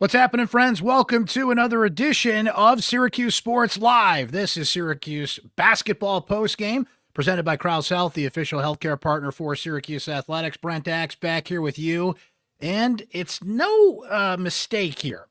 What's happening, friends? Welcome to another edition of Syracuse Sports Live. This is Syracuse basketball postgame presented by Krause Health, the official healthcare partner for Syracuse Athletics. Brent Axe back here with you. And it's no mistake here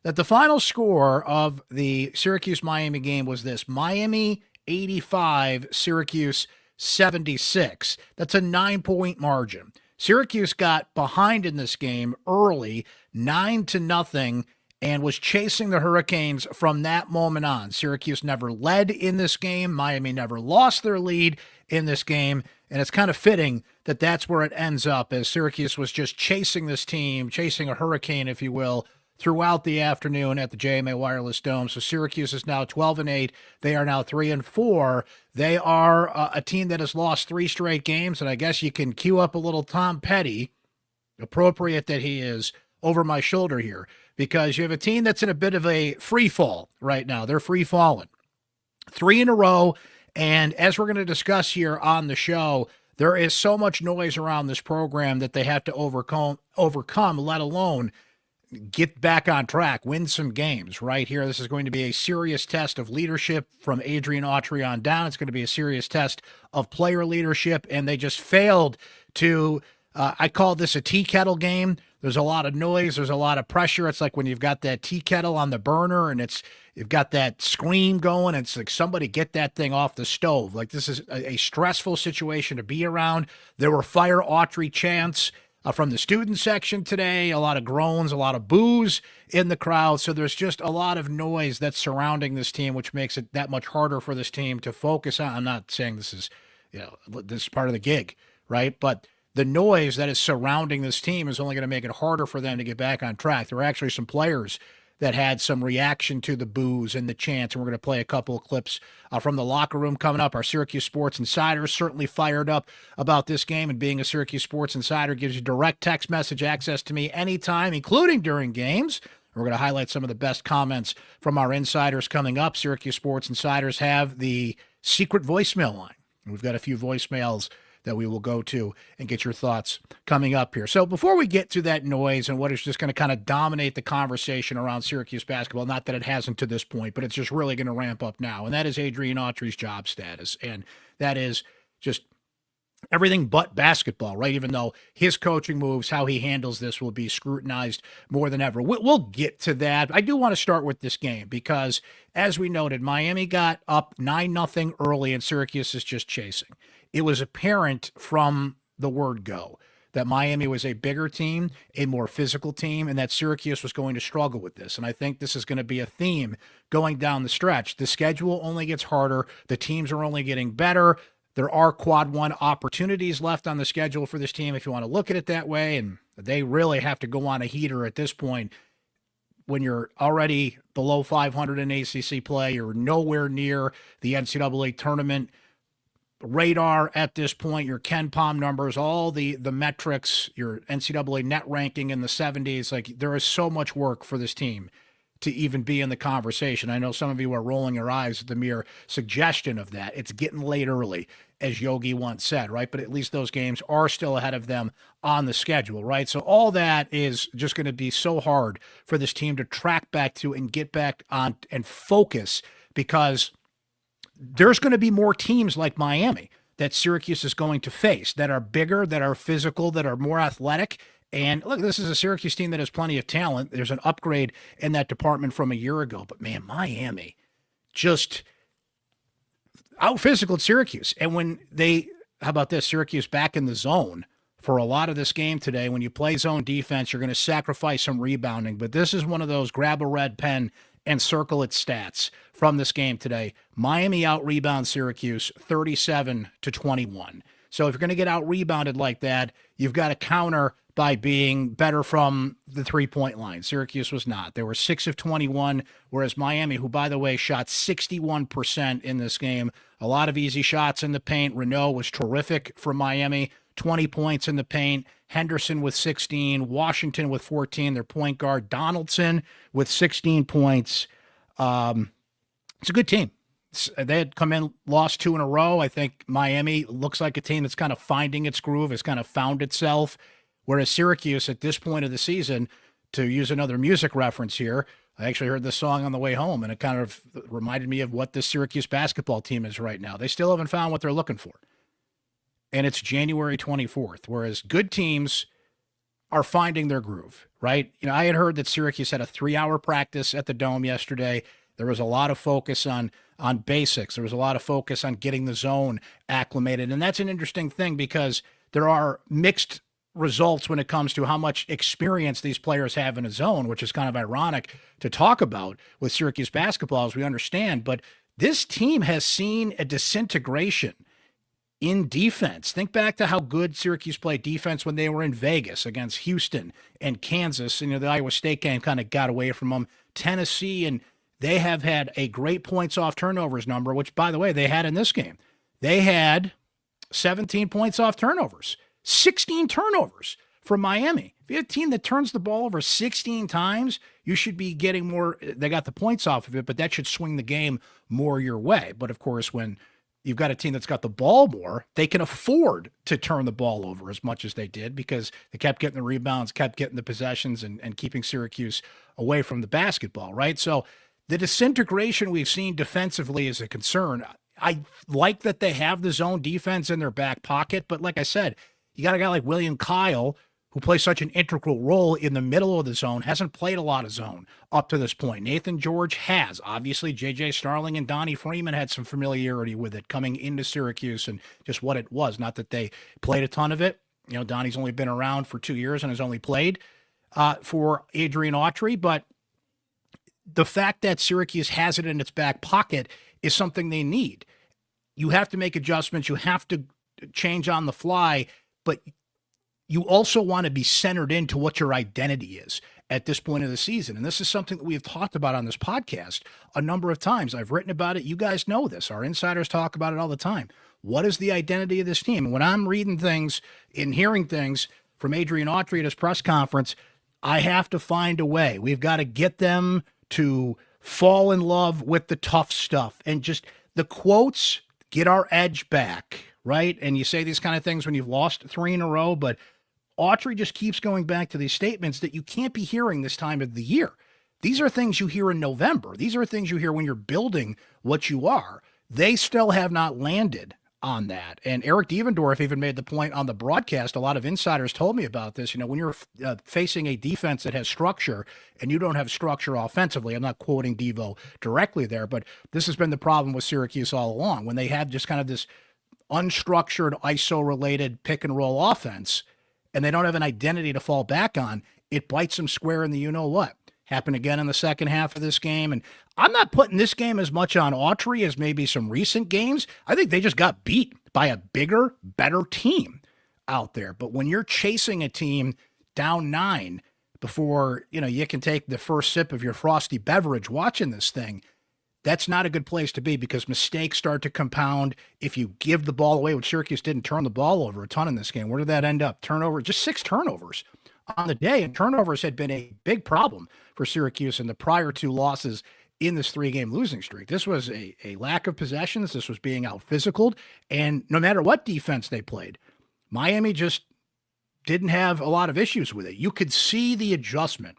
that the final score of the Syracuse-Miami game was this: Miami 85, Syracuse 76. That's a 9-point margin. Syracuse got behind in this game early, 9-0, and was chasing the Hurricanes from that moment on. Syracuse never led in this game. Miami never lost their lead in this game. And it's kind of fitting that that's where it ends up, as Syracuse was just chasing this team, chasing a hurricane, if you will, throughout the afternoon at the JMA Wireless Dome. So Syracuse is now 12-8. They are now 3-4. They are a team that has lost 3 straight games, and I guess you can cue up a little Tom Petty, appropriate that he is, over my shoulder here, because you have a team that's in a bit of a free fall right now. They're free falling. 3 in a row, and as we're going to discuss here on the show, there is so much noise around this program that they have to overcome, let alone get back on track, win some games right here. This is going to be a serious test of leadership from Adrian Autry on down. It's going to be a serious test of player leadership, and they just failed to, I call this a tea kettle game. There's a lot of noise. There's a lot of pressure. It's like when you've got that tea kettle on the burner and you've got that scream going. It's like, somebody get that thing off the stove. Like, this is a stressful situation to be around. There were fire Autry chants from the student section today, a lot of groans, a lot of boos in the crowd. So there's just a lot of noise that's surrounding this team, which makes it that much harder for this team to focus on. I'm not saying this is part of the gig, right? But the noise that is surrounding this team is only going to make it harder for them to get back on track. There were actually some players that had some reaction to the boos and the chants, and we're going to play a couple of clips from the locker room coming up. Our Syracuse Sports Insiders certainly fired up about this game, and being a Syracuse Sports Insider gives you direct text message access to me anytime, including during games. We're going to highlight some of the best comments from our insiders coming up. Syracuse Sports Insiders have the secret voicemail line. We've got a few voicemails that we will go to and get your thoughts coming up here. So before we get to that noise and what is just going to kind of dominate the conversation around Syracuse basketball, not that it hasn't to this point, but it's just really going to ramp up now, and that is Adrian Autry's job status. And that is just everything but basketball, right? Even though his coaching moves, how he handles this, will be scrutinized more than ever. We'll get to that. I do want to start with this game because, as we noted, Miami got up 9-0 early, and Syracuse is just chasing. It was apparent from the word go that Miami was a bigger team, a more physical team, and that Syracuse was going to struggle with this. And I think this is going to be a theme going down the stretch. The schedule only gets harder. The teams are only getting better. There are quad one opportunities left on the schedule for this team, if you want to look at it that way, and they really have to go on a heater at this point. When you're already below 500 in ACC play, you're nowhere near the NCAA tournament radar at this point. Your Ken Pom numbers, all the metrics, your NCAA net ranking in the 70s, like, there is so much work for this team to even be in the conversation. I know some of you are rolling your eyes at the mere suggestion of that. It's getting late early, as Yogi once said, right? But at least those games are still ahead of them on the schedule, right? So all that is just going to be so hard for this team to track back to and get back on and focus, because there's going to be more teams like Miami that Syracuse is going to face that are bigger, that are physical, that are more athletic. And look, this is a Syracuse team that has plenty of talent. There's an upgrade in that department from a year ago. But, man, Miami just out-physicaled Syracuse. And when how about this, Syracuse back in the zone for a lot of this game today. When you play zone defense, you're going to sacrifice some rebounding. But this is one of those grab a red pen and circle its stats from this game today. Miami out-rebound Syracuse 37-21. So if you're going to get out-rebounded like that, you've got to counter by being better from the three-point line. Syracuse was not. They were 6 of 21, whereas Miami, who, by the way, shot 61% in this game, a lot of easy shots in the paint. Renault was terrific for Miami, 20 points in the paint. Henderson with 16, Washington with 14, their point guard. Donaldson with 16 points. It's a good team. They had come in, lost 2 in a row. I think Miami looks like a team that's kind of finding its groove, has kind of found itself, whereas Syracuse at this point of the season to use another music reference here, I actually heard this song on the way home, and it kind of reminded me of what this Syracuse basketball team is right now. They still haven't found what they're looking for. And it's January 24th, whereas good teams are finding their groove, right? I had heard that Syracuse had a 3-hour practice at the Dome yesterday. There was a lot of focus on basics. There was a lot of focus on getting the zone acclimated. And that's an interesting thing because there are mixed results when it comes to how much experience these players have in a zone, which is kind of ironic to talk about with Syracuse basketball, as we understand. But this team has seen a disintegration in defense. Think back to how good Syracuse played defense when they were in Vegas against Houston and Kansas. The Iowa State game kind of got away from them. Tennessee, and they have had a great points off turnovers number, which, by the way, they had in this game. They had 17 points off turnovers. 16 turnovers from Miami. If you have a team that turns the ball over 16 times, you should be getting more. They got the points off of it, but that should swing the game more your way. But of course, when you've got a team that's got the ball more, they can afford to turn the ball over as much as they did because they kept getting the rebounds, kept getting the possessions, and keeping Syracuse away from the basketball, right? So the disintegration we've seen defensively is a concern. I like that they have the zone defense in their back pocket, but like I said, you got a guy like William Kyle, who plays such an integral role in the middle of the zone, hasn't played a lot of zone up to this point. Naithan George has. Obviously, J.J. Starling and Donnie Freeman had some familiarity with it coming into Syracuse and just what it was. Not that they played a ton of it. Donnie's only been around for 2 years and has only played for Adrian Autry, but the fact that Syracuse has it in its back pocket is something they need. You have to make adjustments. You have to change on the fly, but you also want to be centered into what your identity is at this point of the season. And this is something that we have talked about on this podcast a number of times. I've written about it. You guys know this. Our insiders talk about it all the time. What is the identity of this team? And when I'm reading things and hearing things from Adrian Autry at his press conference, I have to find a way. We've got to get them to fall in love with the tough stuff and just the quotes, get our edge back, right? And you say these kind of things when you've lost 3 in a row, but Autry just keeps going back to these statements that you can't be hearing this time of the year. These are things you hear in November. These are things you hear when you're building what you are. They still have not landed on that. And Eric Devendorf even made the point on the broadcast. A lot of insiders told me about this. When you're facing a defense that has structure and you don't have structure offensively, I'm not quoting Devo directly there, but this has been the problem with Syracuse all along. When they have just kind of this unstructured ISO-related pick-and-roll offense, and they don't have an identity to fall back on, it bites them square in the you-know-what. Happened again in the second half of this game. And I'm not putting this game as much on Autry as maybe some recent games. I think they just got beat by a bigger, better team out there. But when you're chasing a team down 9 before, you can take the first sip of your frosty beverage watching this thing, that's not a good place to be because mistakes start to compound. If you give the ball away, which Syracuse didn't turn the ball over a ton in this game, where did that end up? Turnover, just 6 turnovers on the day. And turnovers had been a big problem for Syracuse in the prior 2 losses in this 3-game losing streak. This was a lack of possessions. This was being out-physicaled. And no matter what defense they played, Miami just didn't have a lot of issues with it. You could see the adjustment.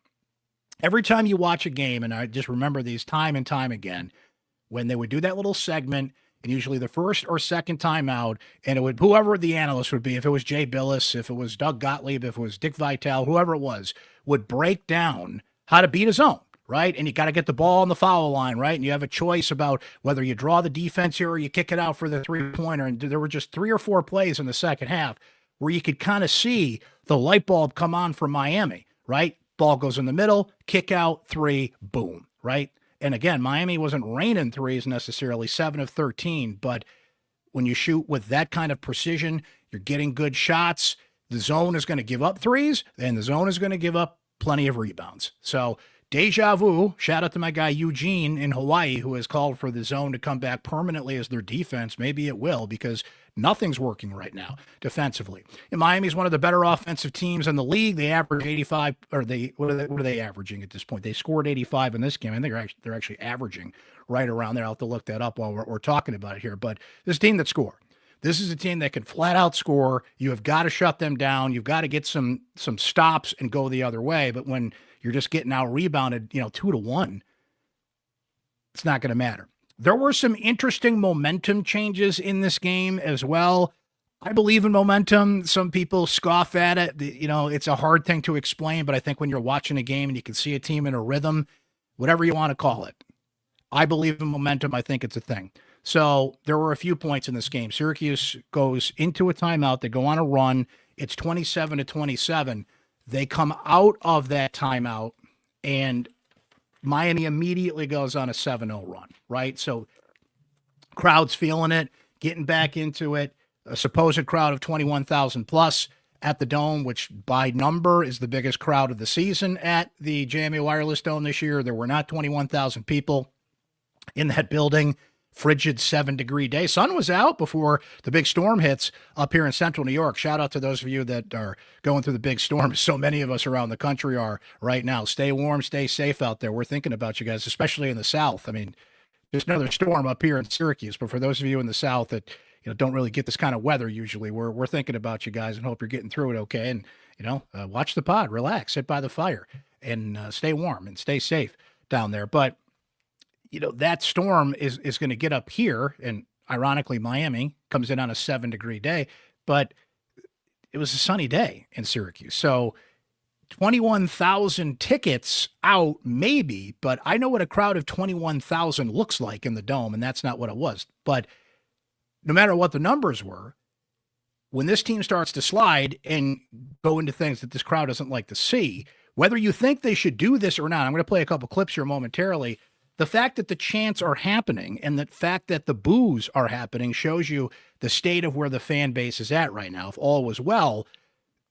Every time you watch a game, and I just remember these time and time again, when they would do that little segment, and usually the first or second time out, and it would, whoever the analyst would be, if it was Jay Billis, if it was Doug Gottlieb, if it was Dick Vitale, whoever it was, would break down how to beat a zone, right? And you got to get the ball on the foul line, right? And you have a choice about whether you draw the defense here or you kick it out for the 3-pointer. And there were just 3 or 4 plays in the second half where you could kind of see the light bulb come on for Miami, right? Ball goes in the middle, kick out, 3, boom, right? And again, Miami wasn't raining threes necessarily, 7 of 13, but when you shoot with that kind of precision, you're getting good shots. The zone is going to give up threes, and the zone is going to give up plenty of rebounds. So deja vu, shout out to my guy Eugene in Hawaii, who has called for the zone to come back permanently as their defense. Maybe it will, because nothing's working right now defensively. And Miami's one of the better offensive teams in the league. They average 85, or what are they averaging at this point? They scored 85 in this game. I think they're actually averaging right around there. I'll have to look that up while we're talking about it here. But this team that score This is a team that can flat out score. You have got to shut them down. You've got to get some stops and go the other way. But when you're just getting out rebounded, 2-1, it's not going to matter. There were some interesting momentum changes in this game as well. I believe in momentum. Some people scoff at it. It's a hard thing to explain, but I think when you're watching a game and you can see a team in a rhythm, whatever you want to call it, I believe in momentum. I think it's a thing. So there were a few points in this game. Syracuse goes into a timeout. They go on a run. It's 27-27. They come out of that timeout, and Miami immediately goes on a 7-0 run, right? So crowd's feeling it, getting back into it. A supposed crowd of 21,000 plus at the Dome, which by number is the biggest crowd of the season at the JMA Wireless Dome this year. There were not 21,000 people in that building. Frigid 7-degree day. Sun was out before the big storm hits up here in central New York. Shout out to those of you that are going through the big storm. So many of us around the country are right now. Stay warm, stay safe out there. We're thinking about you guys, especially in the South. I mean, there's another storm up here in Syracuse, but for those of you in the South that don't really get this kind of weather usually, we're thinking about you guys and hope you're getting through it okay. And watch the pod, relax, sit by the fire, and stay warm and stay safe down there. But that storm is going to get up here, and ironically, Miami comes in on a 7-degree day, but it was a sunny day in Syracuse. So 21,000 tickets out, maybe, but I know what a crowd of 21,000 looks like in the Dome, and that's not what it was. But no matter what the numbers were, when this team starts to slide and go into things that this crowd doesn't like to see, whether you think they should do this or not, I'm going to play a couple clips here momentarily. The fact that the chants are happening and the fact that the boos are happening shows you the state of where the fan base is at right now. If all was well,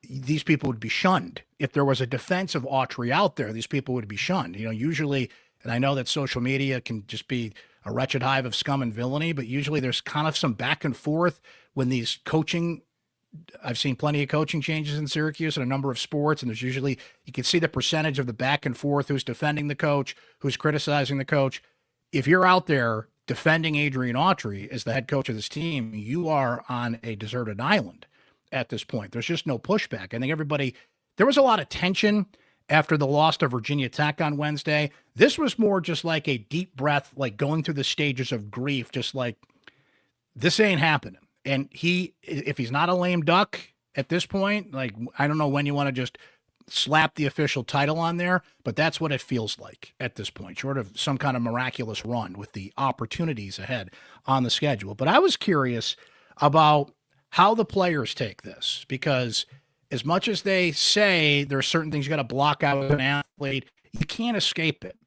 these people would be shunned. If there was a defense of Autry out there, these people would be shunned. Usually, and I know that social media can just be a wretched hive of scum and villainy, but usually there's kind of some back and forth when these I've seen plenty of coaching changes in Syracuse in a number of sports, and there's usually, you can see the percentage of the back and forth, who's defending the coach, who's criticizing the coach. If you're out there defending Adrian Autry as the head coach of this team, you are on a deserted island at this point. There's just no pushback. I think there was a lot of tension after the loss to Virginia Tech on Wednesday. This was more just like a deep breath, like going through the stages of grief, just like, this ain't happening. And if he's not a lame duck at this point, like, I don't know when you want to just slap the official title on there, but that's what it feels like at this point, short of some kind of miraculous run with the opportunities ahead on the schedule. But I was curious about how the players take this, because as much as they say there are certain things you got to block out with an athlete, you can't escape it.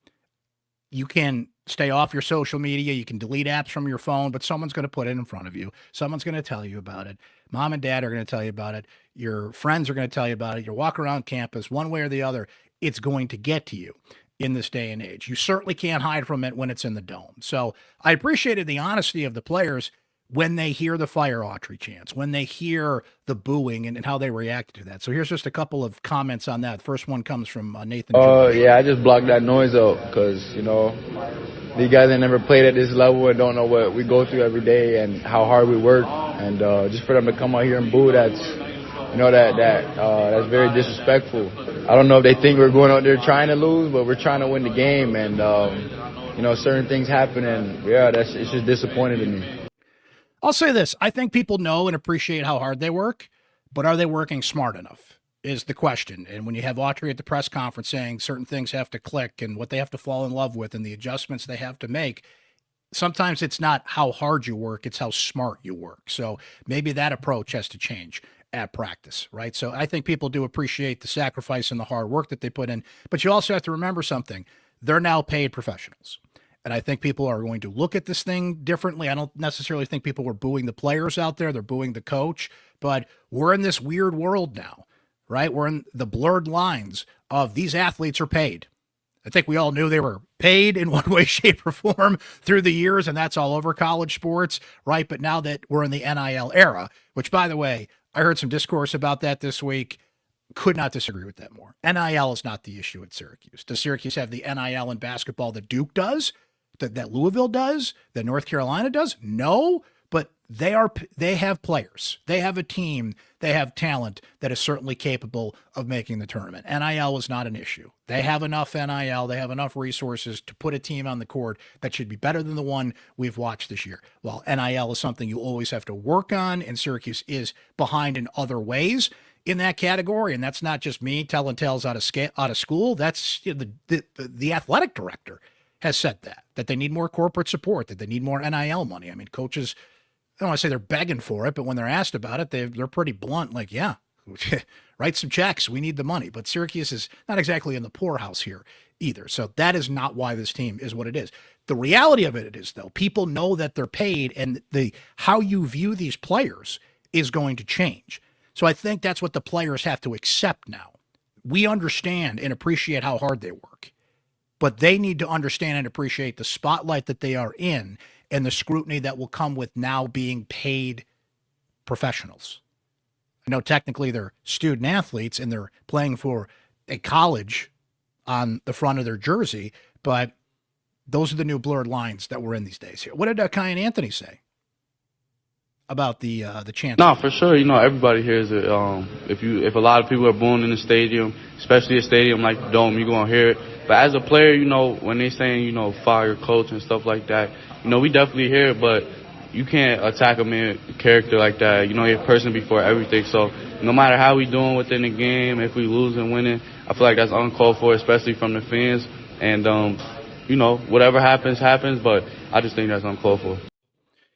You can stay off your social media. You can delete apps from your phone, but someone's going to put it in front of you. Someone's going to tell you about it. Mom and dad are going to tell you about it. Your friends are going to tell you about it. You walk around campus, one way or the other, it's going to get to you in this day and age. You certainly can't hide from it when it's in the Dome. So I appreciated the honesty of the players when they hear the Fire Autry chants, when they hear the booing and how they react to that. So here's just a couple of comments on that. First one comes from Naithan George. Yeah, I just blocked that noise out because, these guys that never played at this level and don't know what we go through every day and how hard we work. And just for them to come out here and boo, that's very disrespectful. I don't know if they think we're going out there trying to lose, but we're trying to win the game. And, certain things happen. And, it's just disappointing to me. I'll say this. I think people know and appreciate how hard they work, but are they working smart enough is the question. And when you have Autry at the press conference saying certain things have to click and what they have to fall in love with and the adjustments they have to make, sometimes it's not how hard you work, it's how smart you work. So maybe that approach has to change at practice, right? So I think people do appreciate the sacrifice and the hard work that they put in, but you also have to remember something. They're now paid professionals. And I think people are going to look at this thing differently. I don't necessarily think people were booing the players out there. They're booing the coach. But we're in this weird world now, right? We're in the blurred lines of these athletes are paid. I think we all knew they were paid in one way, shape, or form through the years, and that's all over college sports, right? But now that we're in the NIL era, which, by the way, I heard some discourse about that this week. Could not disagree with that more. NIL is not the issue at Syracuse. Does Syracuse have the NIL in basketball that Duke does? That Louisville does, that North Carolina does? No, but they have players, they have a team, they have talent that is certainly capable of making the tournament. NIL is not an issue. They have enough NIL, they have enough resources to put a team on the court that should be better than the one we've watched this year. While NIL is something you always have to work on, and Syracuse is behind in other ways in that category, and that's not just me telling tales out of school. That's the athletic director has said that they need more corporate support, that they need more NIL money. I mean, coaches, I don't want to say they're begging for it, but when they're asked about it, they're pretty blunt, like, yeah, write some checks. We need the money. But Syracuse is not exactly in the poorhouse here either. So that is not why this team is what it is. The reality of it is, though, people know that they're paid, and how you view these players is going to change. So I think that's what the players have to accept now. We understand and appreciate how hard they work, but they need to understand and appreciate the spotlight that they are in and the scrutiny that will come with now being paid professionals. I know technically they're student athletes and they're playing for a college on the front of their jersey, but those are the new blurred lines that we're in these days here. What did Kiyan Anthony say about the chants? No, for sure. Everybody hears it. If a lot of people are booing in the stadium, especially a stadium like the Dome, you're going to hear it. But as a player, when they saying, fire your coach and stuff like that, we definitely hear it, but you can't attack a man's character like that. You're a person before everything. So no matter how we doing within the game, if we lose and winning, I feel like that's uncalled for, especially from the fans. And, whatever happens, but I just think that's uncalled for.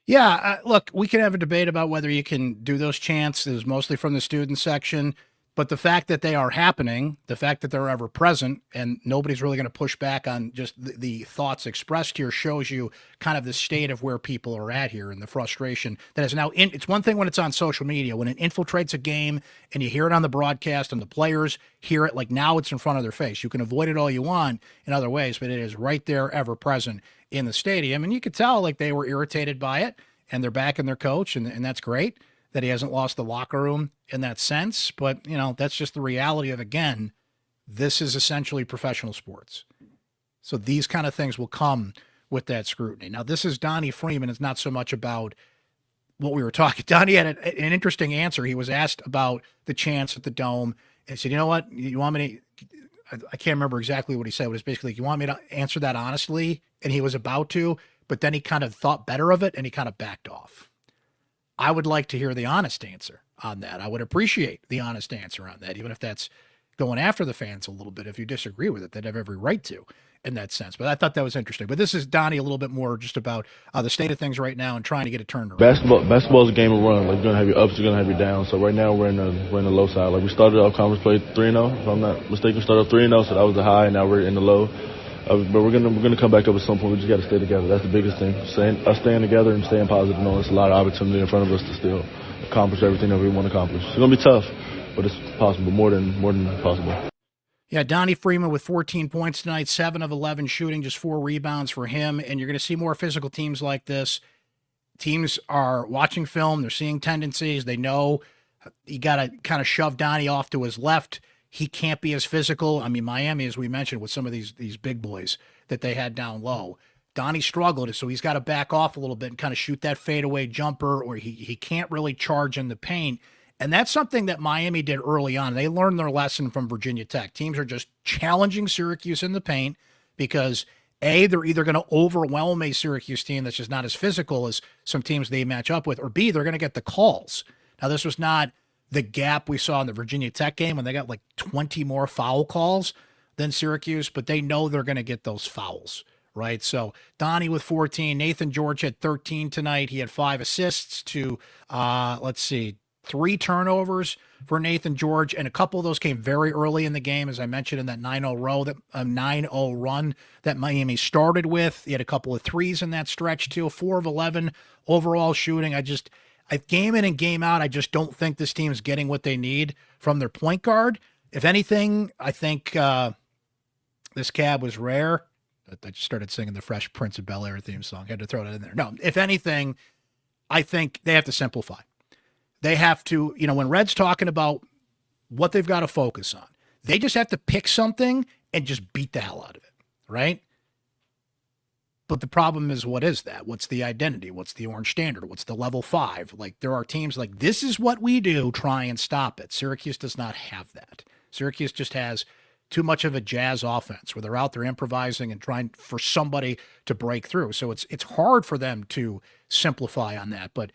Yeah, look, we can have a debate about whether you can do those chants. It was mostly from the student section. But the fact that they are happening, the fact that they're ever present, and nobody's really going to push back on just the thoughts expressed here shows you kind of the state of where people are at here and the frustration that is now in. It's one thing when it's on social media, when it infiltrates a game and you hear it on the broadcast and the players hear it, like now it's in front of their face. You can avoid it all you want in other ways, but it is right there, ever present in the stadium. And you could tell like they were irritated by it, and they're backing their coach, and that's great that he hasn't lost the locker room in that sense. But, that's just the reality of, again, this is essentially professional sports. So these kind of things will come with that scrutiny. Now, this is Donnie Freeman. It's not so much about what we were talking. Donnie had an interesting answer. He was asked about the chants at the Dome and said, you know what, you want me to, I can't remember exactly what he said. It was basically, you want me to answer that honestly? And he was about to, but then he kind of thought better of it and he kind of backed off. I would like to hear the honest answer on that. I would appreciate the honest answer on that, even if that's going after the fans a little bit. If you disagree with it, they'd have every right to in that sense. But I thought that was interesting. But this is Donnie a little bit more just about the state of things right now and trying to get it turned around. Basketball is a game of run. Like, you're going to have your ups, you're going to have your downs. So right now we're in the low side. Like, we started our conference play 3-0, if I'm not mistaken. We started 3-0, so that was the high, and now we're in the low. But we're gonna come back up at some point. We just got to stay together. That's the biggest thing. Staying together and staying positive. Knowing there's a lot of opportunity in front of us to still accomplish everything that we want to accomplish. It's gonna be tough, but it's possible. More than possible. Yeah, Donnie Freeman with 14 points tonight, 7 of 11 shooting, just 4 rebounds for him. And you're going to see more physical teams like this. Teams are watching film. They're seeing tendencies. They know you got to kind of shove Donnie off to his left. He can't be as physical. I mean, Miami, as we mentioned, with some of these big boys that they had down low. Donnie struggled, so he's got to back off a little bit and kind of shoot that fadeaway jumper, or he can't really charge in the paint. And that's something that Miami did early on. They learned their lesson from Virginia Tech. Teams are just challenging Syracuse in the paint because, A, they're either going to overwhelm a Syracuse team that's just not as physical as some teams they match up with, or B, they're going to get the calls. Now, this was not the gap we saw in the Virginia Tech game when they got like 20 more foul calls than Syracuse, but they know they're going to get those fouls, right? So Donnie with 14, Naithan George had 13 tonight. He had 5 assists to, 3 turnovers for Naithan George, and a couple of those came very early in the game, as I mentioned, in that 9-0 run that Miami started with. He had a couple of threes in that stretch too, 4 of 11 overall shooting. Game in and game out, I just don't think this team is getting what they need from their point guard. If anything, I think this cab was rare. I just started singing the Fresh Prince of Bel-Air theme song. I had to throw that in there. No, if anything, I think they have to simplify. They have to, when Red's talking about what they've got to focus on, they just have to pick something and just beat the hell out of it, right? But the problem is, what is that? What's the identity? What's the orange standard? What's the level 5? Like, there are teams like, this is what we do, try and stop it. Syracuse does not have that. Syracuse just has too much of a jazz offense where they're out there improvising and trying for somebody to break through. So it's hard for them to simplify on that. But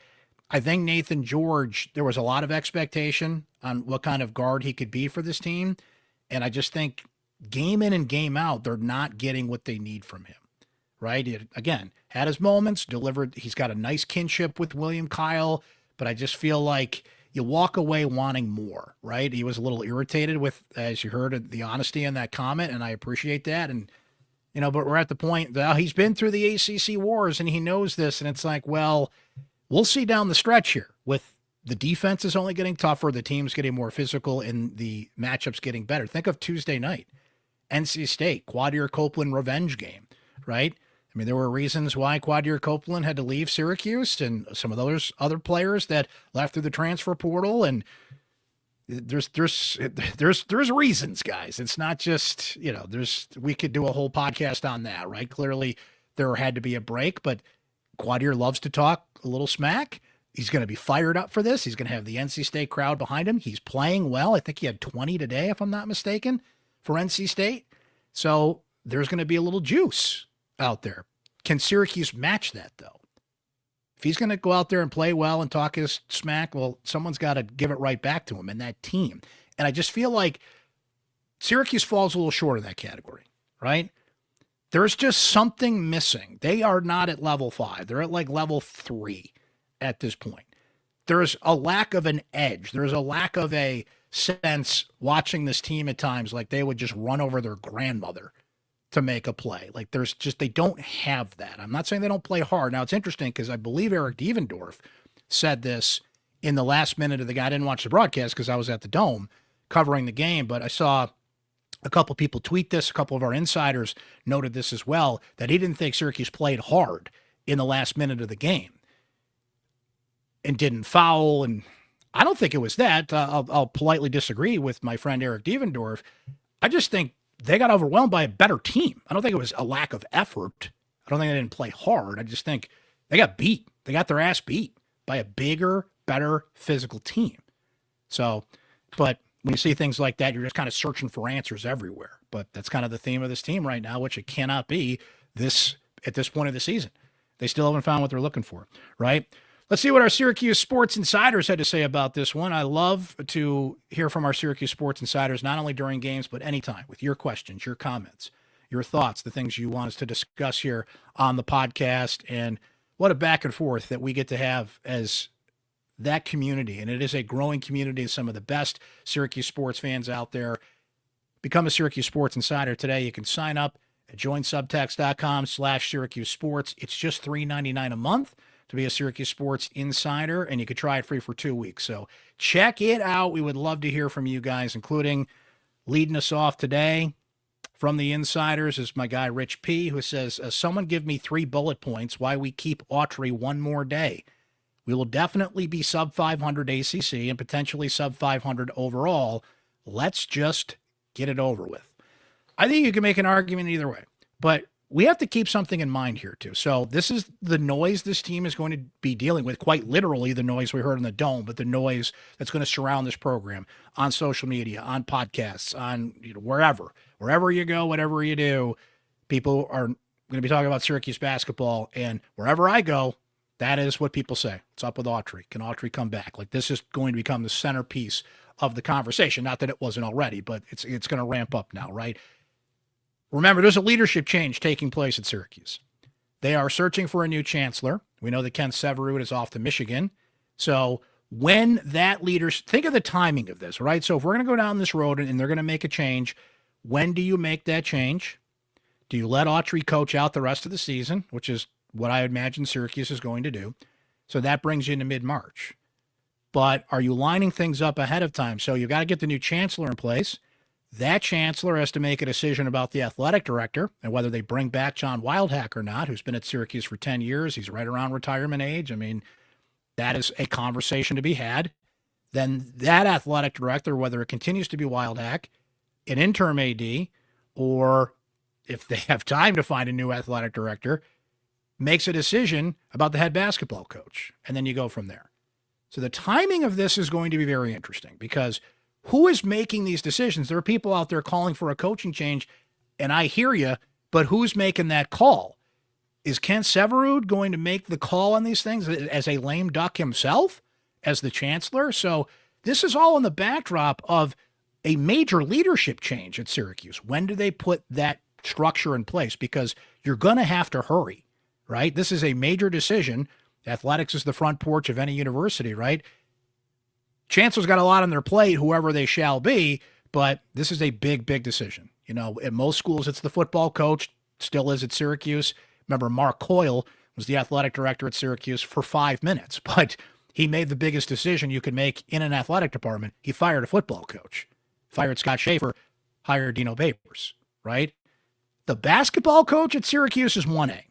I think Naithan George, there was a lot of expectation on what kind of guard he could be for this team. And I just think game in and game out, they're not getting what they need from him. Right? He, again, had his moments, delivered. He's got a nice kinship with William Kyle, but I just feel like you walk away wanting more, right? He was a little irritated with, as you heard, the honesty in that comment, and I appreciate that. And, but we're at the point that he's been through the ACC wars and he knows this. And it's like, well, we'll see down the stretch here with the defense is only getting tougher. The team's getting more physical and the matchups getting better. Think of Tuesday night, NC State, Quadir Copeland revenge game, right? I mean, there were reasons why Quadir Copeland had to leave Syracuse and some of those other players that left through the transfer portal. And there's reasons, guys. It's not just, we could do a whole podcast on that, right? Clearly there had to be a break, but Quadir loves to talk a little smack. He's going to be fired up for this. He's going to have the NC State crowd behind him. He's playing well. I think he had 20 today, if I'm not mistaken, for NC State. So there's going to be a little juice out there. Can Syracuse match that, though? If he's going to go out there and play well and talk his smack, well, someone's got to give it right back to him and that team. And I just feel like Syracuse falls a little short of that category, right? There's just something missing. They are not at level 5. They're at like level 3 at this point. There's a lack of an edge. There's a lack of a sense watching this team at times like they would just run over their grandmother to make a play. Like they don't have that. I'm not saying they don't play hard. Now it's interesting because I believe Eric Devendorf said this in the last minute of the game. I didn't watch the broadcast because I was at the Dome covering the game, but I saw a couple people tweet this. A couple of our insiders noted this as well, that he didn't think Syracuse played hard in the last minute of the game and didn't foul. And I don't think it was that. I'll politely disagree with my friend Eric Devendorf. I just think they got overwhelmed by a better team. I don't think it was a lack of effort. I don't think they didn't play hard. I just think they got beat. They got their ass beat by a bigger, better physical team. So, but when you see things like that, you're just kind of searching for answers everywhere. But that's kind of the theme of this team right now, which it cannot be at this point of the season. They still haven't found what they're looking for, right? Let's see what our Syracuse Sports Insiders had to say about this one. I love to hear from our Syracuse Sports Insiders, not only during games, but anytime, with your questions, your comments, your thoughts, the things you want us to discuss here on the podcast. And what a back and forth that we get to have as that community. And it is a growing community of some of the best Syracuse sports fans out there. Become a Syracuse Sports Insider today. You can sign up at joinsubtext.com/Syracuse Sports. It's just $3.99 a month to be a Syracuse Sports Insider, and you could try it free for 2 weeks. So check it out. We would love to hear from you guys, including leading us off today from the Insiders is my guy Rich P, who says, someone give me 3 bullet points why we keep Autry one more day. We will definitely be sub 500 ACC and potentially sub 500 overall. Let's just get it over with. I think you can make an argument either way, but we have to keep something in mind here too. So this is the noise this team is going to be dealing with, quite literally the noise we heard in the Dome, but the noise that's going to surround this program on social media, on podcasts, on wherever you go, whatever you do, people are going to be talking about Syracuse basketball. And wherever I go, that is what people say. What's up with Autry? Can Autry come back? Like, this is going to become the centerpiece of the conversation. Not that it wasn't already, but it's going to ramp up now, right? Remember, there's a leadership change taking place at Syracuse. They are searching for a new chancellor. We know that Ken Severud is off to Michigan. So when that think of the timing of this, right? So if we're going to go down this road and they're going to make a change, when do you make that change? Do you let Autry coach out the rest of the season, which is what I imagine Syracuse is going to do? So that brings you into mid-March. But are you lining things up ahead of time? So you've got to get the new chancellor in place. That chancellor has to make a decision about the athletic director and whether they bring back John Wildhack or not, who's been at Syracuse for 10 years. He's right around retirement age. I mean, that is a conversation to be had. Then that athletic director, whether it continues to be Wildhack, an interim AD, or if they have time to find a new athletic director, makes a decision about the head basketball coach, and then you go from there. So the timing of this is going to be very interesting because who is making these decisions? There are people out there calling for a coaching change, and I hear you, but who's making that call? Is Kent Severud going to make the call on these things as a lame duck himself, as the chancellor? So this is all in the backdrop of a major leadership change at Syracuse. When do they put that structure in place? Because you're going to have to hurry, right? This is a major decision. Athletics is the front porch of any university, right? Chancellor's got a lot on their plate, whoever they shall be, but this is a big, big decision. You know, at most schools, it's the football coach, still is at Syracuse. Remember, Mark Coyle was the athletic director at Syracuse for 5 minutes, but he made the biggest decision you could make in an athletic department. He fired a football coach, fired Scott Schaefer, hired Dino Babers, right? The basketball coach at Syracuse is 1A.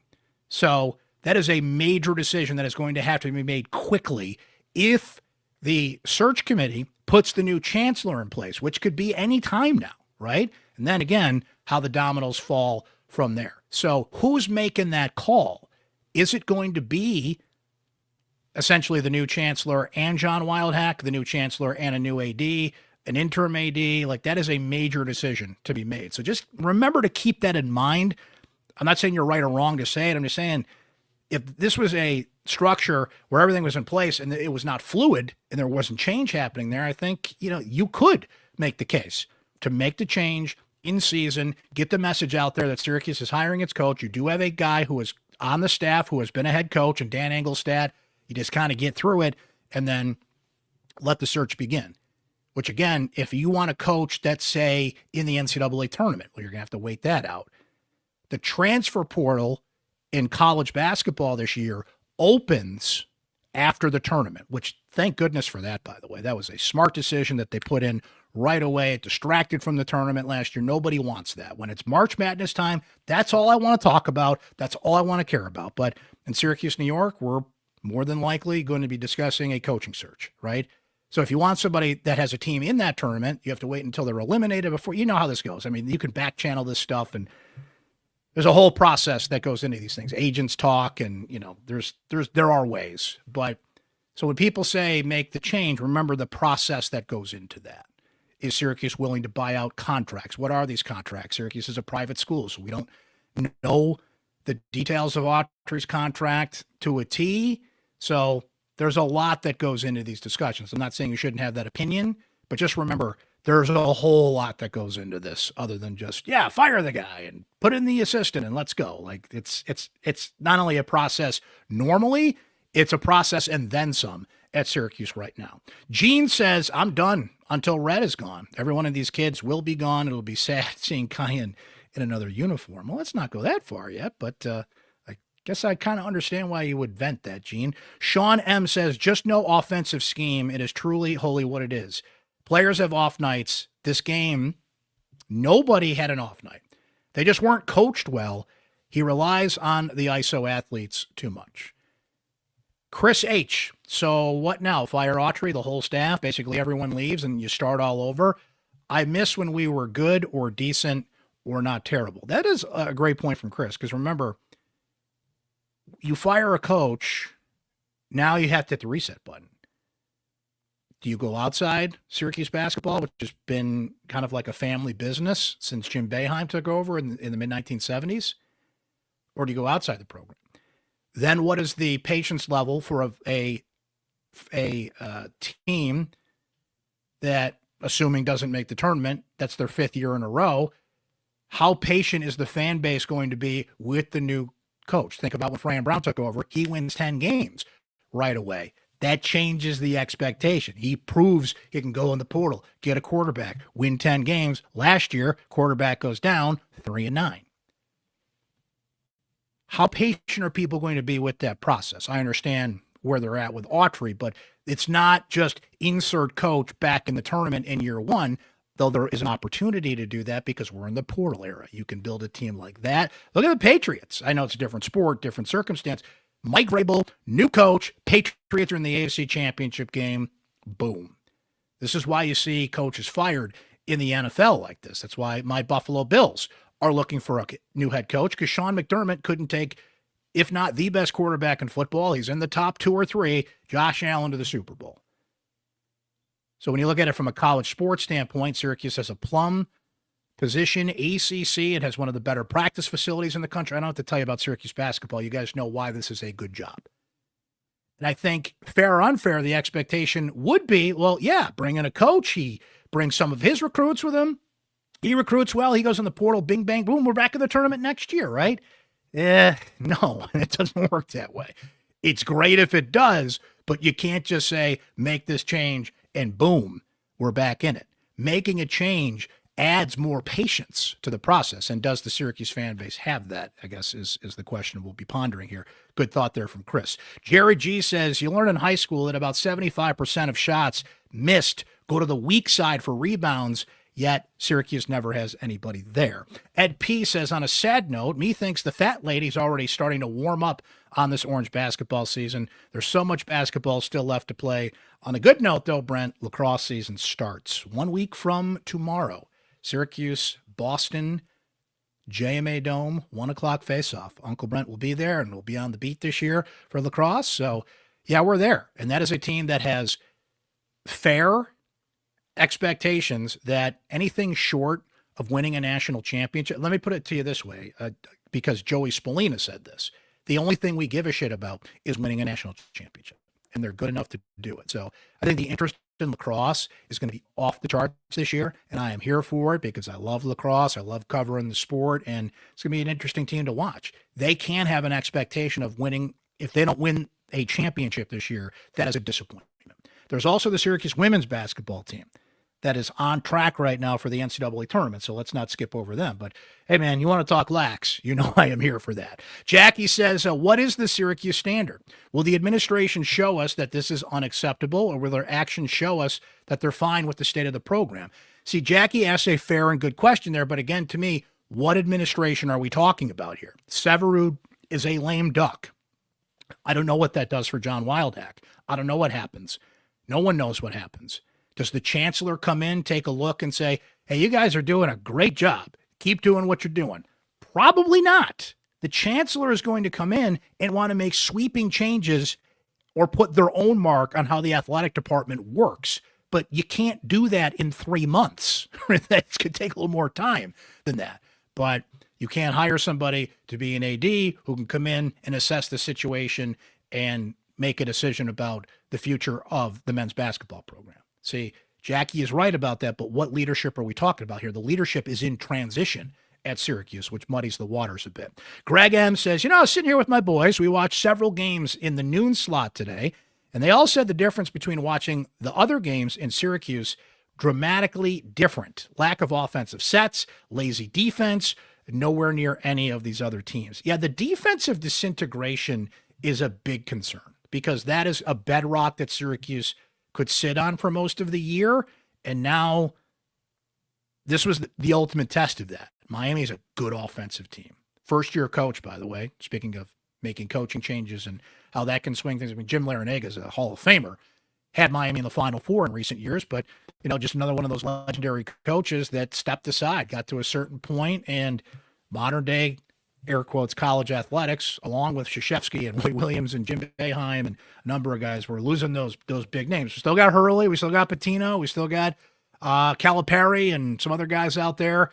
So that is a major decision that is going to have to be made quickly if the search committee puts the new chancellor in place, which could be any time now, right? And then again, how the dominoes fall from there. So who's making that call? Is it going to be essentially the new chancellor and John Wildhack, the new chancellor and a new AD, an interim AD? Like, that is a major decision to be made. So just remember to keep that in mind. I'm not saying you're right or wrong to say it. I'm just saying if this was a structure where everything was in place and it was not fluid and there wasn't change happening there, I think, you know, you could make the case to make the change in season, get the message out there that Syracuse is hiring its coach. You do have a guy who is on the staff who has been a head coach, and Dan Engelstad. You just kind of get through it and then let the search begin. Which, again, if you want to coach that's, say, in the NCAA tournament, well, you're going to have to wait that out. The transfer portal in college basketball this year opens after the tournament, which thank goodness for that, by the way. That was a smart decision that they put in right away. It distracted from the tournament last year. Nobody wants that. When it's March Madness time, that's all I want to talk about. That's all I want to care about. But in Syracuse, New York, we're more than likely going to be discussing a coaching search, right? So if you want somebody that has a team in that tournament, you have to wait until they're eliminated before, you know how this goes. I mean, you can back channel this stuff, and there's a whole process that goes into these things. Agents talk, and, you know, there are ways. But so when people say make the change, remember the process that goes into that. Is Syracuse willing to buy out contracts? What are these contracts? Syracuse is a private school, so we don't know the details of Autry's contract to a T. So there's a lot that goes into these discussions. I'm not saying you shouldn't have that opinion, but just remember there's a whole lot that goes into this other than just, yeah, fire the guy and put in the assistant and let's go. Like, it's not only a process normally, it's a process and then some at Syracuse right now. Gene says, I'm done until Red is gone. Every one of these kids will be gone. It'll be sad seeing Kiyan in another uniform. Well, let's not go that far yet, but I guess I kind of understand why you would vent that, Gene. Sean M. says, just no offensive scheme. It is truly wholly what it is. Players have off nights. This game, nobody had an off night. They just weren't coached well. He relies on the ISO athletes too much. Chris H. So what now? Fire Autry, the whole staff? Basically everyone leaves and you start all over? I miss when we were good or decent or not terrible. That is a great point from Chris, because remember, you fire a coach, now you have to hit the reset button. Do you go outside Syracuse basketball, which has been kind of like a family business since Jim Boeheim took over in the mid-1970s? Or do you go outside the program? Then what is the patience level for a team that, assuming doesn't make the tournament, that's their 5th year in a row? How patient is the fan base going to be with the new coach? Think about when Fran Brown took over. He wins 10 games right away. That changes the expectation. He proves he can go in the portal, get a quarterback, win 10 games. Last year, quarterback goes down 3-9. How patient are people going to be with that process? I understand where they're at with Autry, but it's not just insert coach back in the tournament in year one, though there is an opportunity to do that because we're in the portal era. You can build a team like that. Look at the Patriots. I know it's a different sport, different circumstance. Mike Vrabel, new coach, Patriots are in the AFC Championship game. Boom. This is why you see coaches fired in the NFL like this. That's why my Buffalo Bills are looking for a new head coach, because Sean McDermott couldn't take if not the best quarterback in football. He's in the top 2 or 3, Josh Allen to the Super Bowl. So when you look at it from a college sports standpoint, Syracuse has a plum position, ACC. It has one of the better practice facilities in the country. I don't have to tell you about Syracuse basketball. You guys know why this is a good job. And I think, fair or unfair, the expectation would be, well, yeah, bring in a coach. He brings some of his recruits with him. He recruits well. He goes in the portal, bing, bang, boom. We're back in the tournament next year, right? No, it doesn't work that way. It's great if it does, but you can't just say, make this change and boom, we're back in it. Making a change adds more patience to the process. And does the Syracuse fan base have that, I guess, is the question we'll be pondering here. Good thought there from Chris. Jerry G says, you learn in high school that about 75% of shots missed go to the weak side for rebounds, yet Syracuse never has anybody there. Ed P says, on a sad note, me thinks the fat lady's already starting to warm up on this Orange basketball season. There's so much basketball still left to play. On a good note, though, Brent, lacrosse season starts 1 week from tomorrow. Syracuse, Boston, JMA Dome, 1 o'clock face-off. Uncle Brent will be there, and we'll be on the beat this year for lacrosse. So, yeah, we're there. And that is a team that has fair expectations that anything short of winning a national championship, let me put it to you this way, because Joey Spallina said this, the only thing we give a shit about is winning a national championship, and they're good enough to do it. So I think the interest in lacrosse is going to be off the charts this year, and I am here for it because I love lacrosse. I love covering the sport, and it's going to be an interesting team to watch. They can have an expectation of winning. If they don't win a championship this year, that is a disappointment. There's also the Syracuse women's basketball team that is on track right now for the NCAA tournament, so let's not skip over them. But, hey, man, you want to talk lax? You know I am here for that. Jackie says, what is the Syracuse standard? Will the administration show us that this is unacceptable, or will their actions show us that they're fine with the state of the program? See, Jackie asked a fair and good question there, but again, to me, what administration are we talking about here? Severud is a lame duck. I don't know what that does for John Wildhack. I don't know what happens. No one knows what happens. Does the chancellor come in, take a look, and say, hey, you guys are doing a great job. Keep doing what you're doing? Probably not. The chancellor is going to come in and want to make sweeping changes or put their own mark on how the athletic department works. But you can't do that in 3 months. That could take a little more time than that. But you can't hire somebody to be an AD who can come in and assess the situation and make a decision about the future of the men's basketball program. See, Jackie is right about that, but what leadership are we talking about here? The leadership is in transition at Syracuse, which muddies the waters a bit. Greg M. says, I was sitting here with my boys. We watched several games in the noon slot today, and they all said the difference between watching the other games in Syracuse, dramatically different. Lack of offensive sets, lazy defense, nowhere near any of these other teams. Yeah, the defensive disintegration is a big concern because that is a bedrock that Syracuse could sit on for most of the year, and now this was the ultimate test of that. Miami is a good offensive team. First-year coach, by the way, speaking of making coaching changes and how that can swing things. I mean, Jim Larinaga is a Hall of Famer, had Miami in the Final Four in recent years, but, just another one of those legendary coaches that stepped aside, got to a certain point, and modern-day air quotes, college athletics, along with Krzyzewski and Willie Williams and Jim Boeheim and a number of guys, were losing those big names. We still got Hurley. We still got Patino. We still got Calipari and some other guys out there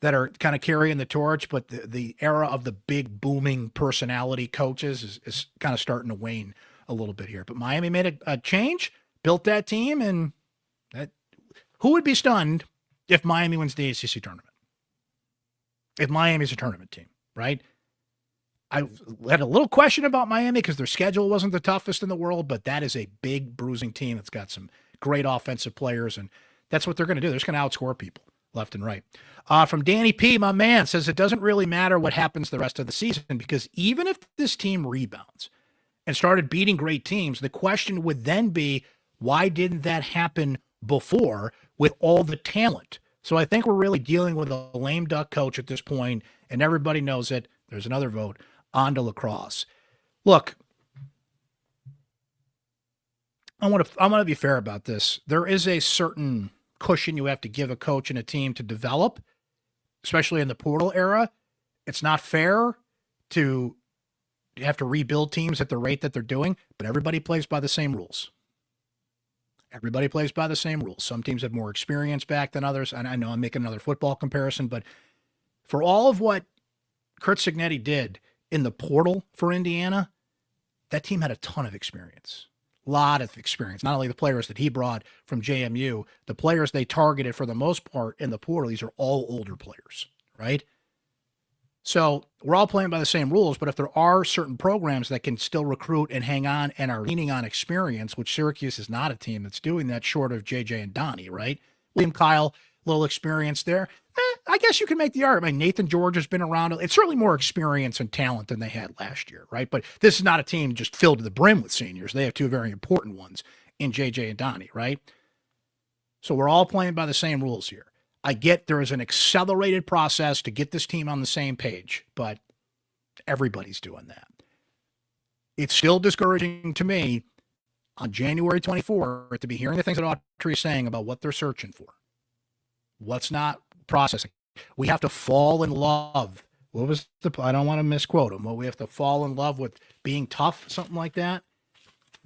that are kind of carrying the torch. But the era of the big booming personality coaches is kind of starting to wane a little bit here. But Miami made a change, built that team, and who would be stunned if Miami wins the ACC tournament? If Miami's a tournament team. Right? I had a little question about Miami because their schedule wasn't the toughest in the world, but that is a big bruising team that's got some great offensive players, and that's what they're going to do. They're just going to outscore people left and right. From Danny P., my man, says it doesn't really matter what happens the rest of the season because even if this team rebounds and started beating great teams, the question would then be, why didn't that happen before with all the talent? So I think we're really dealing with a lame duck coach at this point, and everybody knows it. There's another vote on to lacrosse. Look, I want to be fair about this. There is a certain cushion you have to give a coach and a team to develop, especially in the portal era. It's not fair to have to rebuild teams at the rate that they're doing, but everybody plays by the same rules. Everybody plays by the same rules. Some teams have more experience back than others, and I know I'm making another football comparison, but for all of what Curt Cignetti did in the portal for Indiana, that team had a ton of experience. A lot of experience. Not only the players that he brought from JMU, the players they targeted for the most part in the portal, these are all older players, right? So we're all playing by the same rules, but if there are certain programs that can still recruit and hang on and are leaning on experience, which Syracuse is not a team that's doing that short of JJ and Donnie, right? William Kyle, little experience there. I guess you can make the argument. I mean, Naithan George has been around. It's certainly more experience and talent than they had last year, right? But this is not a team just filled to the brim with seniors. They have two very important ones in JJ and Donnie, right? So we're all playing by the same rules here. I get there is an accelerated process to get this team on the same page, but everybody's doing that. It's still discouraging to me on January 24th to be hearing the things that Autry is saying about what they're searching for. What's not processing. We have to fall in love. What was I don't want to misquote him. Well, we have to fall in love with being tough, something like that.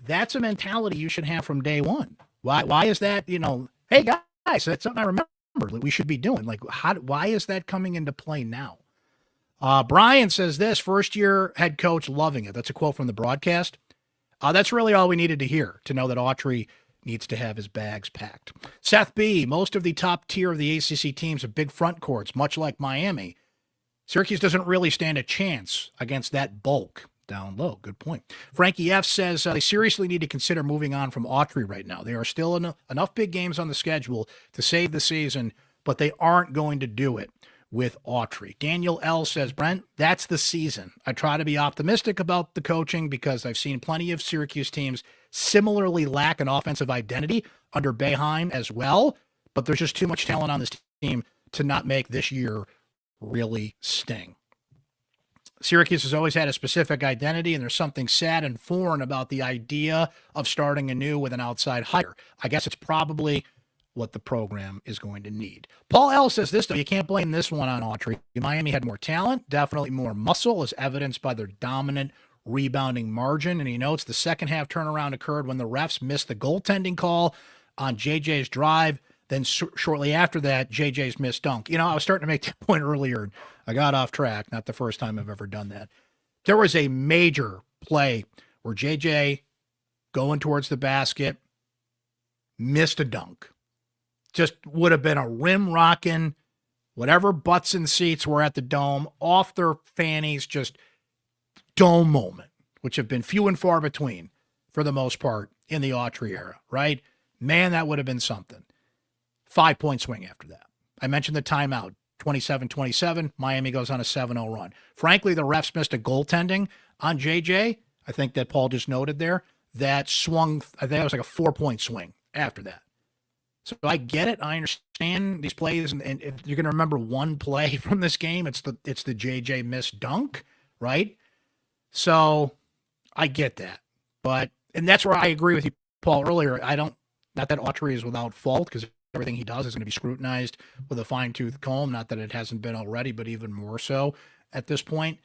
That's a mentality you should have from day one. Why is that, hey guys, that's something I remember that we should be doing. Like, why is that coming into play now? Brian says this, first year head coach loving it. That's a quote from the broadcast. That's really all we needed to hear to know that Autry needs to have his bags packed. Seth B., most of the top tier of the ACC teams have big front courts, much like Miami. Syracuse doesn't really stand a chance against that bulk down low. Good point. Frankie F. says they seriously need to consider moving on from Autry right now. There are still enough big games on the schedule to save the season, but they aren't going to do it with Autry. Daniel L. says, Brent, that's the season. I try to be optimistic about the coaching because I've seen plenty of Syracuse teams similarly lack an offensive identity under Boeheim as well, but there's just too much talent on this team to not make this year really sting. Syracuse has always had a specific identity, and there's something sad and foreign about the idea of starting anew with an outside hire. I guess it's probably what the program is going to need. Paul L. says this, though, you can't blame this one on Autry. Miami had more talent, definitely more muscle, as evidenced by their dominant rebounding margin. And he notes the second half turnaround occurred when the refs missed the goaltending call on JJ's drive. Then shortly after that, JJ's missed dunk. I was starting to make that point earlier, and I got off track. Not the first time I've ever done that. There was a major play where JJ, going towards the basket, missed a dunk. Just would have been a rim-rocking, whatever butts and seats were at the Dome, off their fannies, just Dome moment, which have been few and far between for the most part in the Autry era, right? Man, that would have been something. 5-point swing after that. I mentioned the timeout, 27-27. Miami goes on a 7-0 run. Frankly, the refs missed a goaltending on JJ. I think that Paul just noted there. That swung, I think it was like a 4-point swing after that. So I get it. I understand these plays, and if you're going to remember one play from this game, it's the JJ missed dunk, right? So I get that. And that's where I agree with you, Paul, earlier. Not that Autry is without fault, because everything he does is going to be scrutinized with a fine-tooth comb. Not that it hasn't been already, but even more so at this point.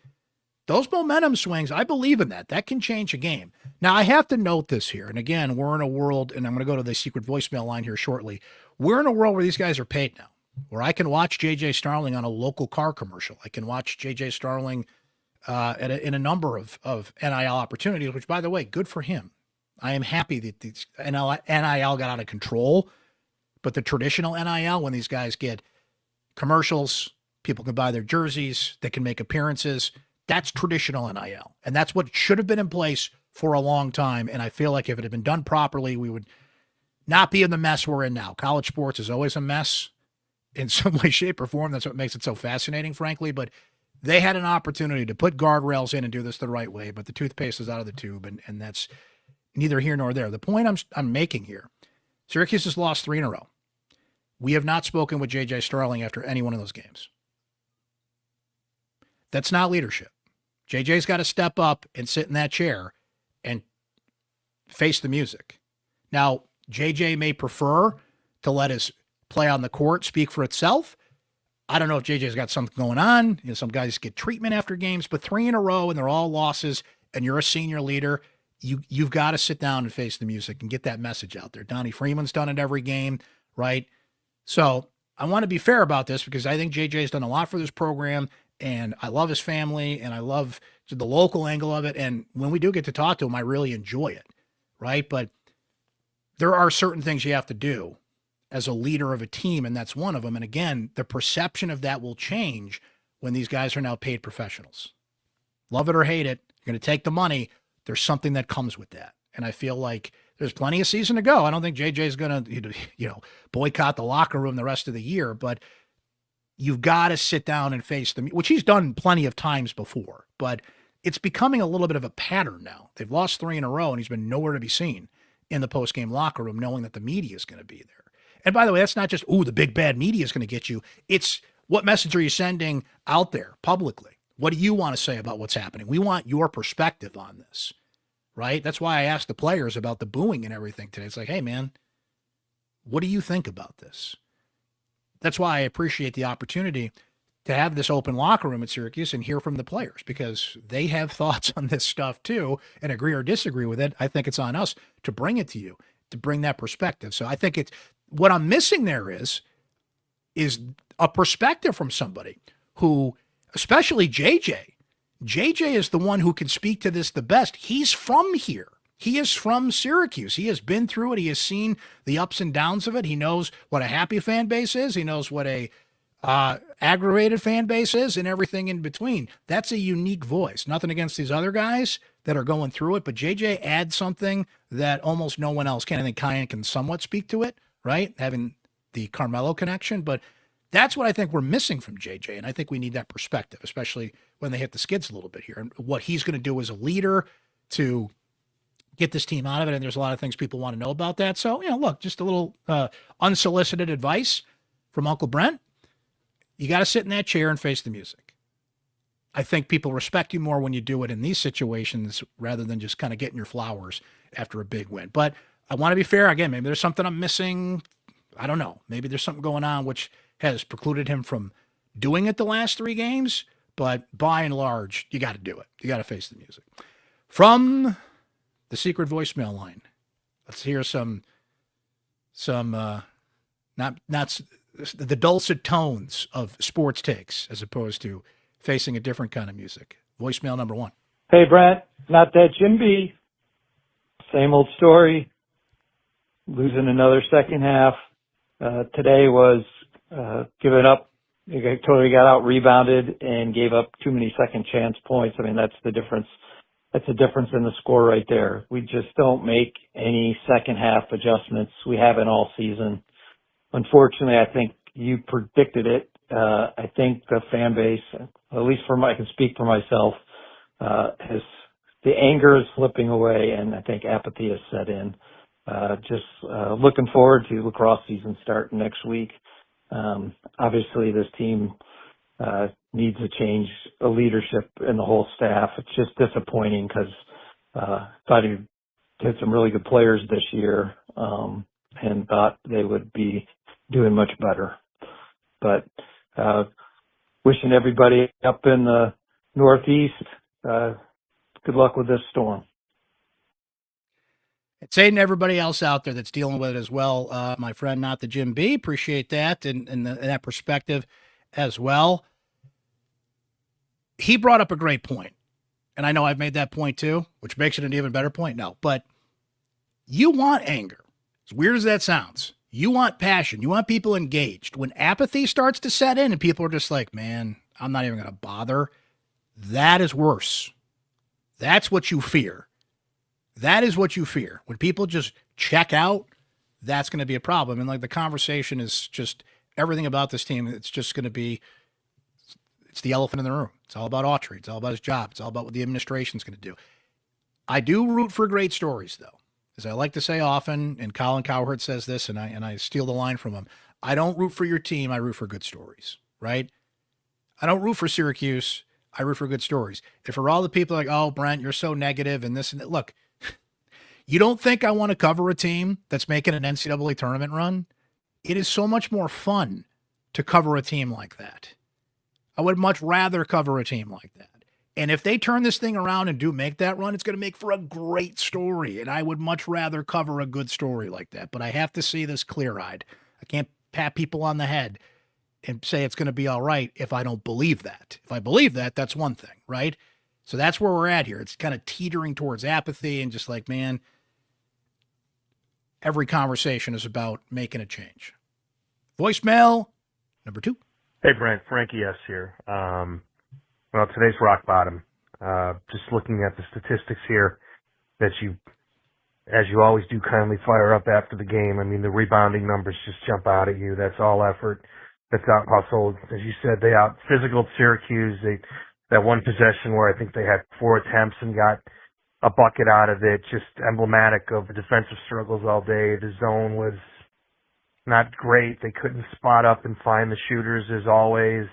Those momentum swings, I believe in that. That can change a game. Now, I have to note this here. And again, we're in a world, and I'm going to go to the secret voicemail line here shortly. We're in a world where these guys are paid now, where I can watch J.J. Starling on a local car commercial. I can watch J.J. Starling in a number of NIL opportunities, which, by the way, good for him. I am happy that these NIL got out of control, but the traditional NIL, when these guys get commercials, people can buy their jerseys, they can make appearances, that's traditional NIL. And that's what should have been in place for a long time. And I feel like if it had been done properly, we would not be in the mess we're in now. College sports is always a mess in some way, shape, or form. That's what makes it so fascinating, frankly. But they had an opportunity to put guardrails in and do this the right way, but the toothpaste is out of the tube, and that's neither here nor there. The point I'm making here, Syracuse has lost 3 in a row. We have not spoken with J.J. Starling after any one of those games. That's not leadership. JJ's got to step up and sit in that chair and face the music. Now, JJ may prefer to let his play on the court speak for itself. I don't know if JJ's got something going on. Some guys get treatment after games, but 3 in a row and they're all losses and you're a senior leader, you've got to sit down and face the music and get that message out there. Donnie Freeman's done it every game, right? So I want to be fair about this because I think JJ's done a lot for this program, and I love his family, and I love the local angle of it. And when we do get to talk to him, I really enjoy it, right? But there are certain things you have to do as a leader of a team, and that's one of them. And again, the perception of that will change when these guys are now paid professionals. Love it or hate it, you're going to take the money. There's something that comes with that. And I feel like there's plenty of season to go. I don't think JJ's going to, boycott the locker room the rest of the year, but you've got to sit down and face them, which he's done plenty of times before, but it's becoming a little bit of a pattern now. They've lost 3 in a row and he's been nowhere to be seen in the post-game locker room, knowing that the media is going to be there. And by the way, that's not just, the big bad media is going to get you. It's what message are you sending out there publicly? What do you want to say about what's happening? We want your perspective on this, right? That's why I asked the players about the booing and everything today. It's like, hey, man, what do you think about this? That's why I appreciate the opportunity to have this open locker room at Syracuse and hear from the players, because they have thoughts on this stuff too and agree or disagree with it. I think it's on us to bring it to you, to bring that perspective. So I think it's what I'm missing there is a perspective from somebody who, especially JJ. JJ is the one who can speak to this the best. He's from here. He is from Syracuse. He has been through it. He has seen the ups and downs of it. He knows what a happy fan base is. He knows what a aggravated fan base is and everything in between. That's a unique voice. Nothing against these other guys that are going through it, but JJ adds something that almost no one else can. I think Kiyan can somewhat speak to it, right? Having the Carmelo connection, but that's what I think we're missing from JJ, and I think we need that perspective, especially when they hit the skids a little bit here, and what he's going to do as a leader to get this team out of it. And there's a lot of things people want to know about that. So, look, just a little unsolicited advice from Uncle Brent. You got to sit in that chair and face the music. I think people respect you more when you do it in these situations rather than just kind of getting your flowers after a big win. But I want to be fair. Again, maybe there's something I'm missing. I don't know. Maybe there's something going on which has precluded him from doing it the last 3 games. But by and large, you got to do it. You got to face the music. From the secret voicemail line, let's hear some not the dulcet tones of sports takes as opposed to facing a different kind of music. Voicemail number 1. Hey, Brent, not that Jim B. Same old story. Losing another second half. Today was giving up. You totally got out rebounded and gave up too many second chance points. I mean, that's the difference. That's the difference in the score right there. We just don't make any second half adjustments. We haven't all season. Unfortunately, I think you predicted it. I think the fan base, at least I can speak for myself, the anger is slipping away, and I think apathy has set in. Just looking forward to lacrosse season starting next week. Obviously, this team needs a change, a leadership in the whole staff. It's just disappointing because thought he had some really good players this year and thought they would be doing much better. But wishing everybody up in the Northeast good luck with this storm. It's Aiden, everybody else out there that's dealing with it as well. My friend, not the Jim B. Appreciate that and that perspective as well. He brought up a great point, and I know I've made that point too, which makes it an even better point. No, but you want anger. As weird as that sounds, you want passion. You want people engaged. When apathy starts to set in and people are just like, man, I'm not even going to bother, that is worse. That's what you fear. That is what you fear. When people just check out, that's going to be a problem. And like the conversation is just everything about this team. It's just going to be, it's the elephant in the room. It's all about Autry. It's all about his job. It's all about what the administration's going to do. I do root for great stories, though. As I like to say often, and Colin Cowherd says this, and I steal the line from him. I don't root for your team. I root for good stories, right? I don't root for Syracuse. I root for good stories. If for all the people like, oh, Brent, you're so negative and this and that. Look, you don't think I want to cover a team that's making an NCAA tournament run? It is so much more fun to cover a team like that. I would much rather cover a team like that. And if they turn this thing around and do make that run, it's going to make for a great story. And I would much rather cover a good story like that. But I have to see this clear-eyed. I can't pat people on the head and say it's going to be all right if I don't believe that. If I believe that, that's one thing, right? So that's where we're at here. It's kind of teetering towards apathy and just like, man, every conversation is about making a change. Voicemail number 2. Hey, Brent. Frankie S. here. Well, today's rock bottom. Just looking at the statistics here that you, as you always do, kindly fire up after the game. I mean, the rebounding numbers just jump out at you. That's all effort. That's out hustled. As you said, they out physical Syracuse. That one possession where I think they had 4 attempts and got a bucket out of it, just emblematic of the defensive struggles all day. The zone was not great. They couldn't spot up and find the shooters as always.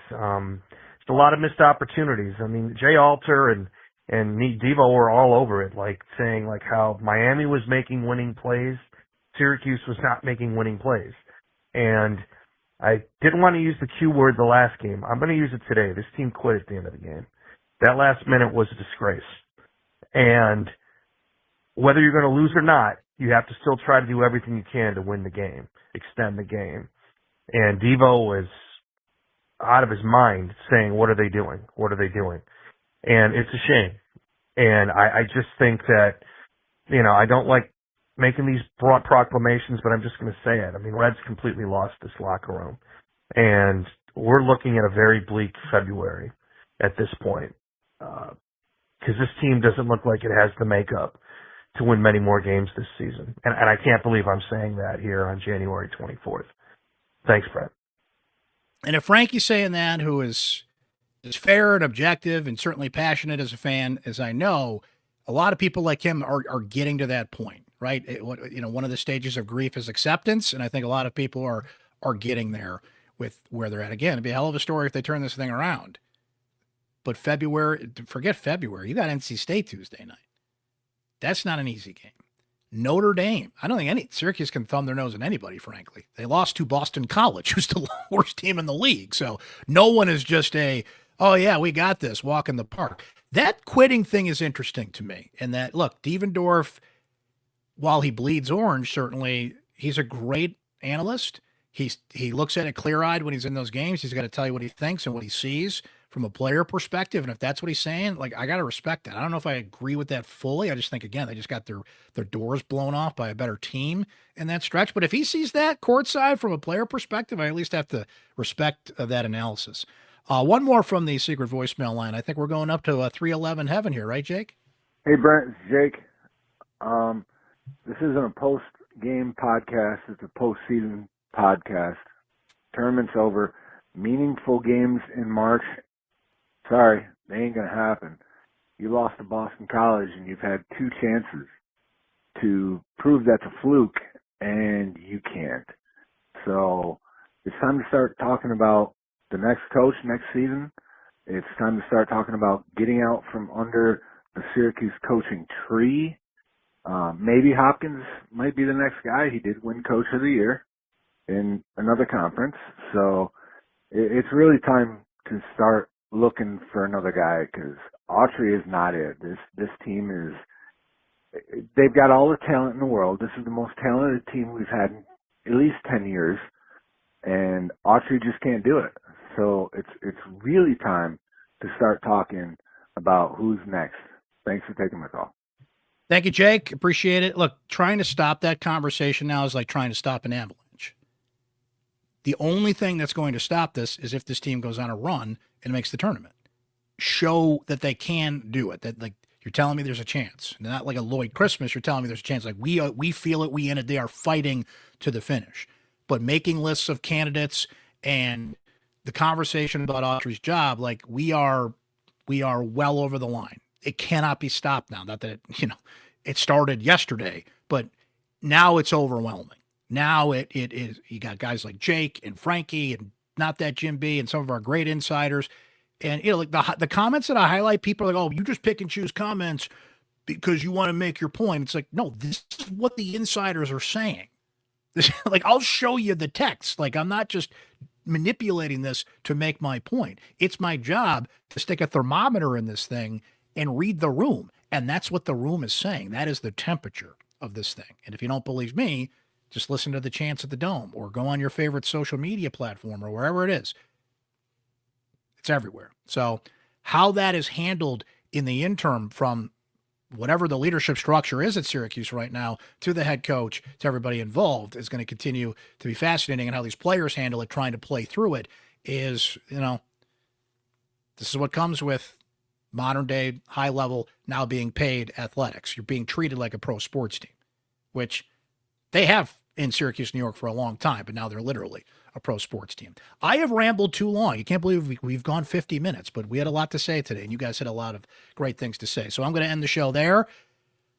A lot of missed opportunities. I mean, Jay Alter and Devo were all over it, like saying like how Miami was making winning plays, Syracuse was not making winning plays. And I didn't want to use the Q word the last game. I'm going to use it today. This team quit at the end of the game. That last minute was a disgrace. And whether you're going to lose or not, you have to still try to do everything you can to win the game, extend the game. And Devo was out of his mind saying, what are they doing? What are they doing? And it's a shame. And I just think that, I don't like making these broad proclamations, but I'm just going to say it. I mean, Red's completely lost this locker room. And we're looking at a very bleak February at this point. Because this team doesn't look like it has the makeup to win many more games this season. And I can't believe I'm saying that here on January 24th. Thanks, Brett. And if Frankie's saying that, who is fair and objective and certainly passionate as a fan, as I know, a lot of people like him are getting to that point, right? One of the stages of grief is acceptance, and I think a lot of people are getting there with where they're at. Again, it'd be a hell of a story if they turn this thing around. But forget February. You got NC State Tuesday night. That's not an easy game. Notre Dame. I don't think Syracuse can thumb their nose at anybody, frankly. They lost to Boston College, who's the worst team in the league. So no one is just oh yeah, we got this, walk in the park. That quitting thing is interesting to me. And that, look, Devendorf, while he bleeds orange, certainly he's a great analyst. He looks at it clear-eyed when he's in those games. He's got to tell you what he thinks and what he sees from a player perspective. And if that's what he's saying, like, I got to respect that. I don't know if I agree with that fully. I just think, again, they just got their doors blown off by a better team in that stretch. But if he sees that courtside from a player perspective, I at least have to respect that analysis. One more from the secret voicemail line. I think we're going up to 311 heaven here, right, Jake? Hey, Brent, it's Jake. This isn't a post-game podcast. It's a postseason podcast. Tournament's over. Meaningful games in March. Sorry, they ain't going to happen. You lost to Boston College, and you've had 2 chances to prove that's a fluke, and you can't. So it's time to start talking about the next coach next season. It's time to start talking about getting out from under the Syracuse coaching tree. Maybe Hopkins might be the next guy. He did win Coach of the Year in another conference. So it's really time to start looking for another guy, because Autry is not it. This team they've got all the talent in the world. This is the most talented team we've had in at least 10 years, and Autry just can't do it. So it's really time to start talking about who's next. Thanks for taking my call. Thank you, Jake. Appreciate it. Look, trying to stop that conversation now is like trying to stop an avalanche. The only thing that's going to stop this is if this team goes on a run and makes the tournament. Show that they can do it. That, like, you're telling me there's a chance. Not like a Lloyd Christmas. You're telling me there's a chance. Like, we feel it. We in it. They are fighting to the finish. But making lists of candidates and the conversation about Autry's job, like, we are well over the line. It cannot be stopped now. Not that it started yesterday, but now it's overwhelming. Now it is. You got guys like Jake and Frankie and Not That Jim B and some of our great insiders, and like the comments that I highlight, people are like, "Oh, you just pick and choose comments because you want to make your point." It's like, no, this is what the insiders are saying. Like, I'll show you the text. Like, I'm not just manipulating this to make my point. It's my job to stick a thermometer in this thing and read the room. And that's what the room is saying. That is the temperature of this thing. And if you don't believe me, just listen to the chants at the Dome or go on your favorite social media platform or wherever it is. It's everywhere. So how that is handled in the interim from whatever the leadership structure is at Syracuse right now to the head coach, to everybody involved, is going to continue to be fascinating. And how these players handle it, trying to play through it, is, this is what comes with modern day, high level, now being paid athletics. You're being treated like a pro sports team, which they have in Syracuse, New York for a long time, but now they're literally a pro sports team. I have rambled too long. You can't believe we've gone 50 minutes, but we had a lot to say today, and you guys had a lot of great things to say. So I'm going to end the show there.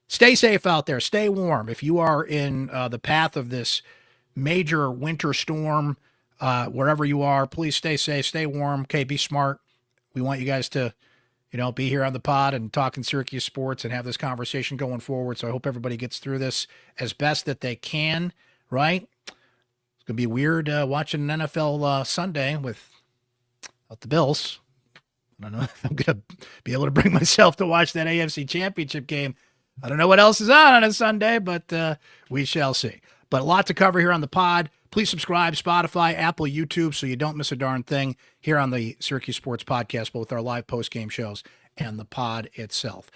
Stay safe out there. Stay warm. If you are in the path of this major winter storm, wherever you are, please stay safe, stay warm. Okay, be smart. We want you guys to, be here on the pod and talking Syracuse sports and have this conversation going forward. So I hope everybody gets through this as best that they can, right? It's going to be weird watching an NFL Sunday without the Bills. I don't know if I'm going to be able to bring myself to watch that AFC Championship game. I don't know what else is on a Sunday, but we shall see. But a lot to cover here on the pod. Please subscribe, Spotify, Apple, YouTube, so you don't miss a darn thing here on the Syracuse Sports Podcast, both our live post-game shows and the pod itself.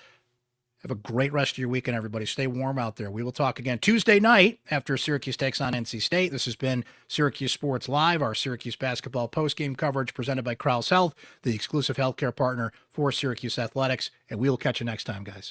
Have a great rest of your weekend, everybody. Stay warm out there. We will talk again Tuesday night after Syracuse takes on NC State. This has been Syracuse Sports Live, our Syracuse basketball post-game coverage presented by Krause Health, the exclusive healthcare partner for Syracuse Athletics. And we will catch you next time, guys.